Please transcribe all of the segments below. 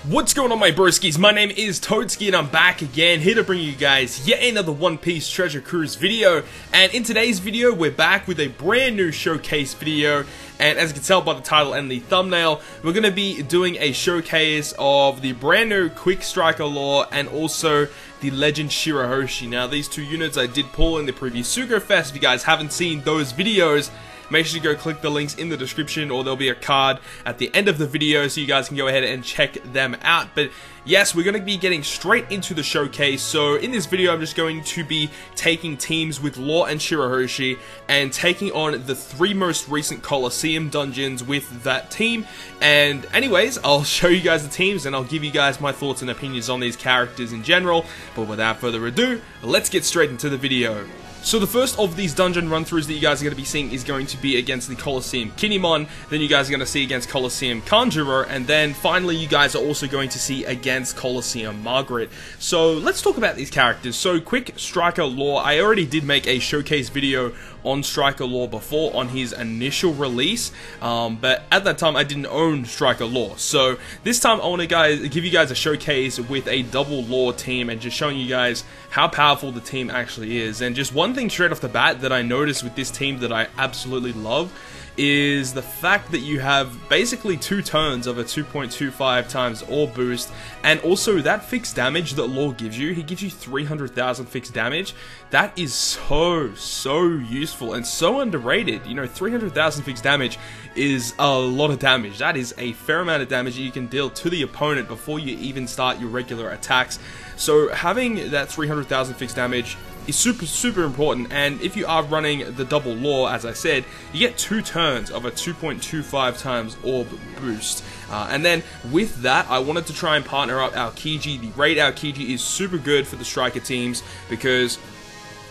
What's going on, my broskies? My name is Toadski and I'm back again, here to bring you guys yet another One Piece Treasure Cruise video. And in today's video, we're back with a brand new showcase video. And as you can tell by the title and the thumbnail, we're going to be doing a showcase of the brand new Quick Striker Lore and also the Legend Shirahoshi. Now, these two units I did pull in the previous Sugo Fest. If you guys haven't seen those videos, make sure to go click the links in the description, or there'll be a card at the end of the video so you guys can go ahead and check them out. But yes, we're going to be getting straight into the showcase. So in this video, I'm just going to be taking teams with Lore and Shirahoshi and taking on the three most recent Colosseum dungeons with that team. And anyways, I'll show you guys the teams and I'll give you guys my thoughts and opinions on these characters in general. But without further ado, let's get straight into the video. So the first of these dungeon run-throughs that you guys are going to be seeing is going to be against the Colosseum Kinemon, then you guys are going to see against Colosseum Conjurer, and then finally you guys are also going to see against Colosseum Margaret. So let's talk about these characters. So Quick Striker Lore, I already did make a showcase video on Striker Lore before on his initial release, but at that time I didn't own Striker Lore. So this time I want to give you guys a showcase with a double Lore team and just showing you guys how powerful the team actually is. And just one thing straight off the bat that I noticed with this team that I absolutely love is the fact that you have basically 2 turns of a 2.25 times orb boost, and also that fixed damage that Lore gives you. He gives you 300,000 fixed damage. That is so useful and so underrated. You know, 300,000 fixed damage is a lot of damage. That is a fair amount of damage that you can deal to the opponent before you even start your regular attacks. So having that 300,000 fixed damage is super important, and if you are running the double Lore, as I said, you get 2 turns of a 2.25 times orb boost. And then with that, I wanted to try and partner up Aokiji. The raid Aokiji is super good for the striker teams because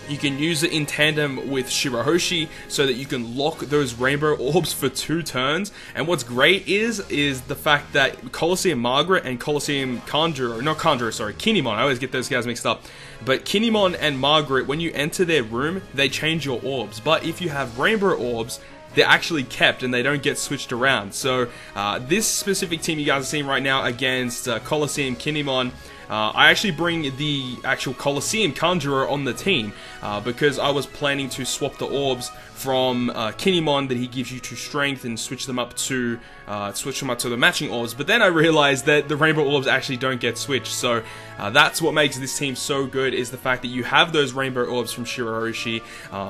you can use it in tandem with Shirahoshi so that you can lock those rainbow orbs for 2 turns. And what's great is the fact that Colosseum Margaret and Colosseum Kinemon, I always get those guys mixed up. But Kinemon and Margaret, when you enter their room, they change your orbs. But if you have rainbow orbs, they're actually kept and they don't get switched around. So this specific team you guys are seeing right now against Colosseum Kinemon, I actually bring the actual Colosseum Conjurer on the team because I was planning to swap the orbs from Kinemon that he gives you to strength and switch them up to the matching orbs. But then I realized that the rainbow orbs actually don't get switched. So that's what makes this team so good, is the fact that you have those rainbow orbs from Shirahoshi,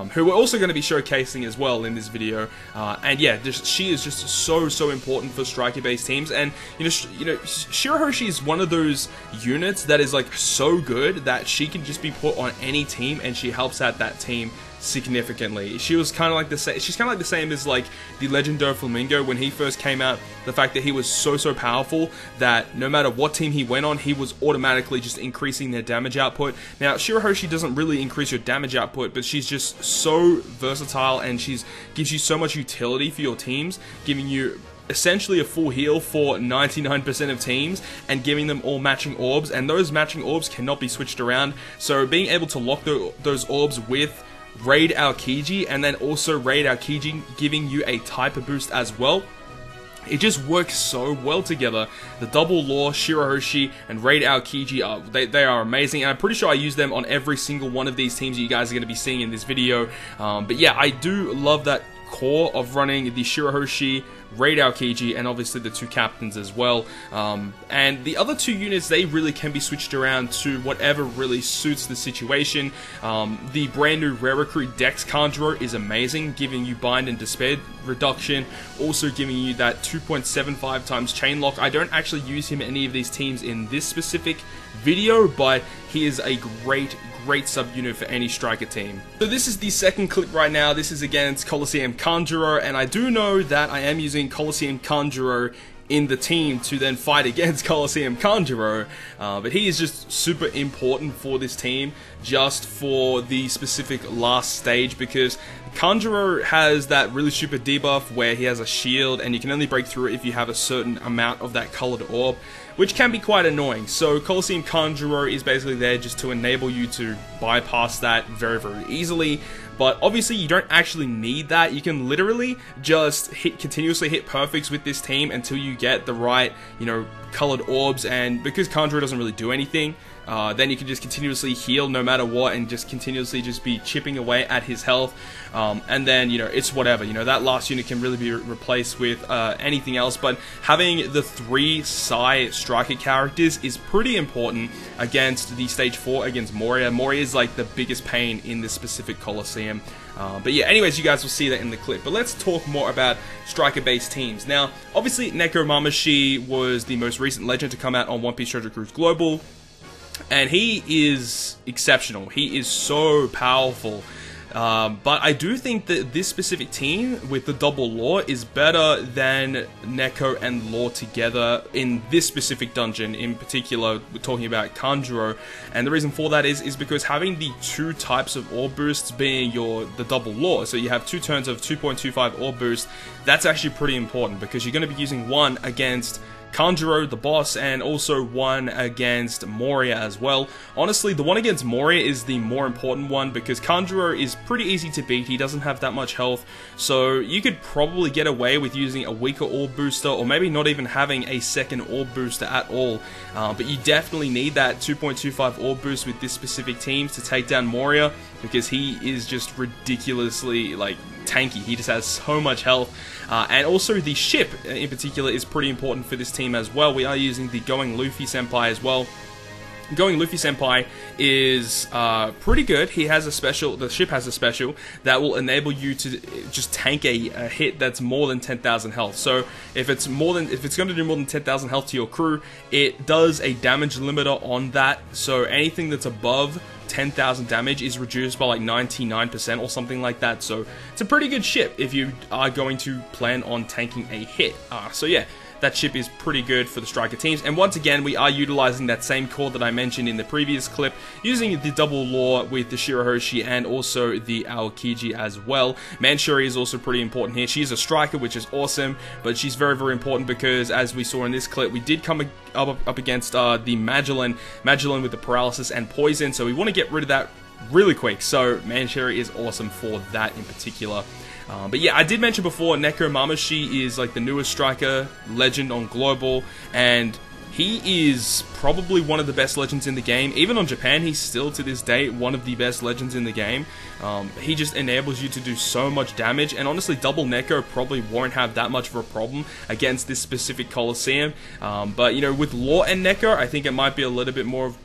who we're also going to be showcasing as well in this video. And yeah, she is just so important for striker-based teams. And you know, Shirahoshi is one of those units that is like so good that she can just be put on any team and she helps out that team significantly. She was kind of like the same. She's kind of like the same as like the Legend Doflamingo when he first came out. The fact that he was so powerful that no matter what team he went on, he was automatically just increasing their damage output. Now Shirahoshi doesn't really increase your damage output, but she's just so versatile and gives you so much utility for your teams, giving you essentially a full heal for 99% of teams and giving them all matching orbs, and those matching orbs cannot be switched around. So being able to lock those orbs with Raid Aokiji and then also Raid Aokiji giving you a type boost as well, it just works so well together. The double Lore, Shirahoshi, and Raid Aokiji, they are amazing, and I'm pretty sure I use them on every single one of these teams that you guys are going to be seeing in this video. But yeah, I do love that core of running the Shirahoshi, Raid Aokiji, and obviously the 2 captains as well. And the other 2 units, they really can be switched around to whatever really suits the situation. The brand new Rare Recruit Dex Conjurer is amazing, giving you bind and despair reduction, also giving you that 2.75 times chain lock. I don't actually use him in any of these teams in this specific video, but he is a great sub-unit for any striker team. So this is the second clip right now. This is against Colosseum Conjurer, and I do know that I am using Colosseum Conjurer in the team to then fight against Colosseum Conjurer, but he is just super important for this team, just for the specific last stage, because Conjurer has that really super debuff where he has a shield and you can only break through it if you have a certain amount of that colored orb, which can be quite annoying. So Colosseum Conjurer is basically there just to enable you to bypass that very easily. but obviously you don't actually need that. You can literally just continuously hit perfects with this team until you get the right, you know, colored orbs, and because Kanjuro doesn't really do anything, then you can just continuously heal no matter what and just continuously just be chipping away at his health, and then, you know, it's whatever, you know, that last unit can really be replaced with anything else. But having the 3 Psy striker characters is pretty important against the stage 4 against Moria. Moria is like the biggest pain in this specific Colosseum. But yeah, anyways, you guys will see that in the clip. But let's talk more about striker-based teams. Now, obviously, Neko Mamashi was the most recent legend to come out on One Piece Treasure Cruise Global, and he is exceptional. He is so powerful. But I do think that this specific team with the double lore is better than Neko and lore together in this specific dungeon. In particular, we're talking about Kanjuro, and the reason for that is because having the 2 types of orb boosts being the double lore, so you have 2 turns of 2.25 orb boost, that's actually pretty important because you're going to be using one against Kanjuro, the boss, and also one against Moria as well. Honestly, the one against Moria is the more important one because Kanjuro is pretty easy to beat. He doesn't have that much health, so you could probably get away with using a weaker orb booster, or maybe not even having a second orb booster at all. But you definitely need that 2.25 orb boost with this specific team to take down Moria, because he is just ridiculously, like, tanky. He just has so much health. And also the ship in particular is pretty important for this team as well. We are using the Going Luffy Senpai as well. Going Luffy Senpai is pretty good. He has a special, the ship has a special that will enable you to just tank a hit that's more than 10,000 health. So if it's going to do more than 10,000 health to your crew, it does a damage limiter on that. So anything that's above 10,000 damage is reduced by like 99% or something like that. So it's a pretty good ship if you are going to plan on tanking a hit. So yeah, that ship is pretty good for the striker teams. And once again, we are utilizing that same core that I mentioned in the previous clip, using the double lore with the Shirahoshi and also the Aokiji as well. Manchuri is also pretty important here. She's a striker, which is awesome, but she's very, very important because, as we saw in this clip, we did come up against the Magellan with the paralysis and poison, so we want to get rid of that really quick. So Manchuri is awesome for that in particular. But yeah, I did mention before, Neko Mamashi is like the newest striker legend on Global, and he is probably one of the best legends in the game. Even on Japan, he's still to this day one of the best legends in the game. He just enables you to do so much damage, and honestly, double Neko probably won't have that much of a problem against this specific Colosseum. But you know, with lore and Neko, I think it might be a little bit more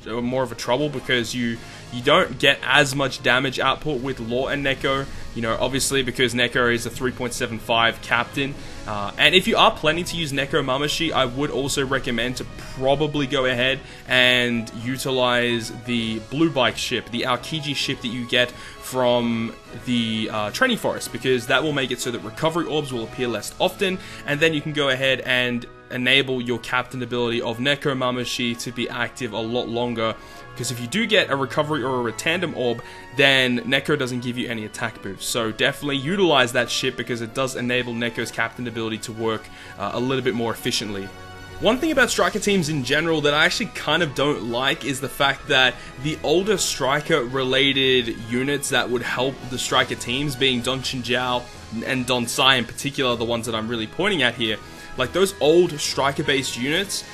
of a trouble because you don't get as much damage output with lore and Neko. You know, obviously because Neko is a 3.75 captain. And if you are planning to use Neko Mamashi, I would also recommend to probably go ahead and utilize the Blue Bike ship, the Aokiji ship that you get from the training forest, because that will make it so that recovery orbs will appear less often, and then you can go ahead and enable your captain ability of Neko Mamashi to be active a lot longer. Because if you do get a recovery or a tandem orb, then Neko doesn't give you any attack boost. So definitely utilize that ship because it does enable Neko's captain ability to work a little bit more efficiently. One thing about striker teams in general that I actually kind of don't like is the fact that the older striker related units that would help the striker teams, being Don Chinjiao and Don Sai in particular, the ones that I'm really pointing at here, like those old striker based units,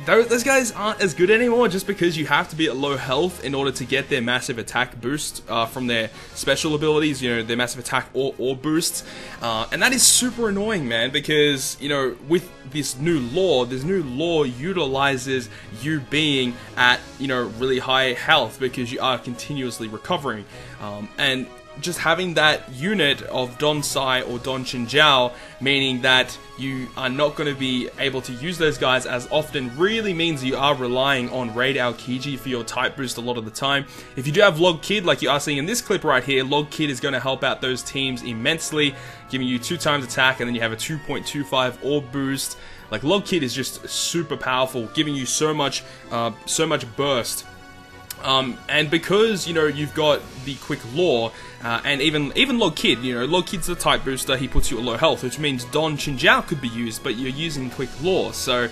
those guys aren't as good anymore just because you have to be at low health in order to get their massive attack boost from their special abilities, you know, their massive attack or boosts. And that is super annoying, man, because, you know, with this new lore utilizes you being at, you know, really high health because you are continuously recovering. And just having that unit of Don Sai or Don Chinjiao, meaning that you are not going to be able to use those guys as often, really means you are relying on Raid Aokiji for your type boost a lot of the time. If you do have Log Kid, like you are seeing in this clip right here, Log Kid is going to help out those teams immensely, giving you 2 times attack, and then you have a 2.25 orb boost. Like, Log Kid is just super powerful, giving you so much burst. And because, you know, you've got the quick lore, and even Log Kid, you know, Log Kid's the type booster, he puts you at low health, which means Don Chinjiao could be used, but you're using quick lore, so,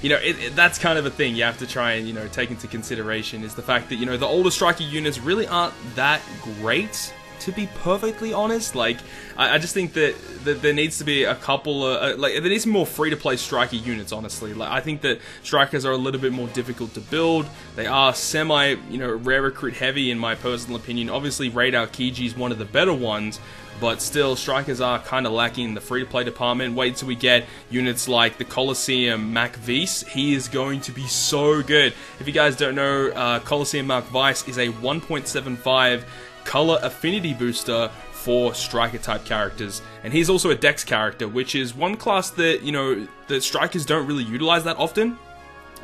you know, that's kind of a thing you have to try and, you know, take into consideration, is the fact that, you know, the older striker units really aren't that great to be perfectly honest. Like, I just think that there needs to be a couple of, there needs to be more free-to-play striker units, honestly. Like, I think that strikers are a little bit more difficult to build. They are semi, rare recruit heavy in my personal opinion. Obviously, Radar Kiji is one of the better ones, but still, strikers are kind of lacking in the free-to-play department. Wait till we get units like the Coliseum Mac Vice. He is going to be so good. If you guys don't know, Coliseum Mac Vice is a 1.75 color affinity booster for striker type characters, and he's also a dex character, which is one class that that strikers don't really utilize that often.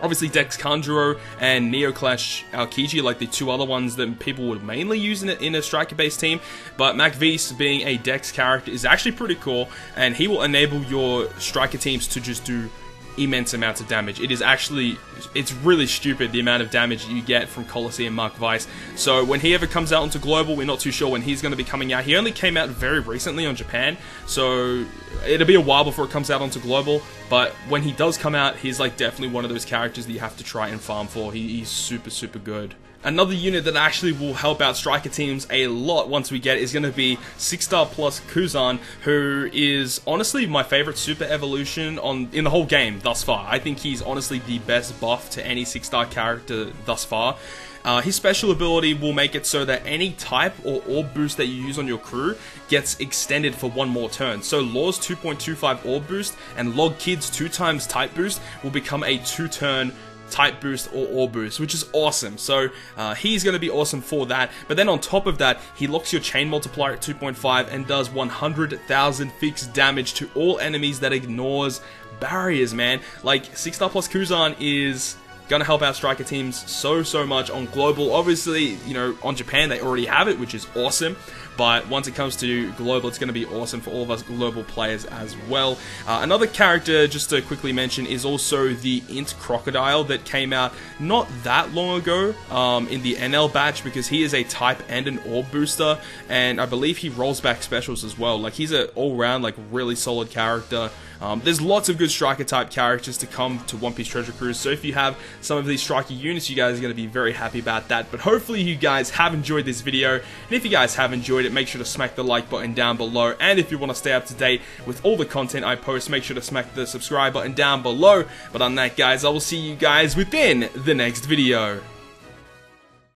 Obviously, Dex Kanjuro and Neoclash Aokiji are like the two other ones that people would mainly use in a striker-based team, but Mac Vice being a Dex character is actually pretty cool, and he will enable your striker teams to just do immense amounts of damage. It's really stupid the amount of damage you get from Coliseum Mark Vice. So when he ever comes out onto Global, we're not too sure when he's going to be coming out. He only came out very recently on Japan, so it'll be a while before it comes out onto Global, but when he does come out, he's like definitely one of those characters that you have to try and farm for. He's super, super good. Another unit that actually will help out striker teams a lot once we get is going to be 6-star plus Kuzan, who is honestly my favorite super evolution in the whole game thus far. I think he's honestly the best buff to any 6-star character thus far. His special ability will make it so that any type or orb boost that you use on your crew gets extended for one more turn. So Law's 2.25 orb boost and Log Kid's 2x type boost will become a 2-turn type boost or orb boost, which is awesome. So he's going to be awesome for that. But then on top of that, he locks your chain multiplier at 2.5 and does 100,000 fixed damage to all enemies that ignores barriers, man. Like, 6-star plus Kuzan is gonna help out striker teams so much on Global. Obviously, on Japan they already have it, which is awesome, but once it comes to Global, it's gonna be awesome for all of us Global players as well. Another character, just to quickly mention, is also the Int Crocodile that came out not that long ago in the NL batch, because he is a type and an orb booster, and I believe he rolls back specials as well. Like, he's an all-round, like, really solid character. There's lots of good striker type characters to come to One Piece Treasure Cruise, so if you have some of these striker units, you guys are going to be very happy about that. But hopefully you guys have enjoyed this video, and if you guys have enjoyed it, make sure to smack the like button down below, and if you want to stay up to date with all the content I post, make sure to smack the subscribe button down below. But on that, guys, I will see you guys within the next video.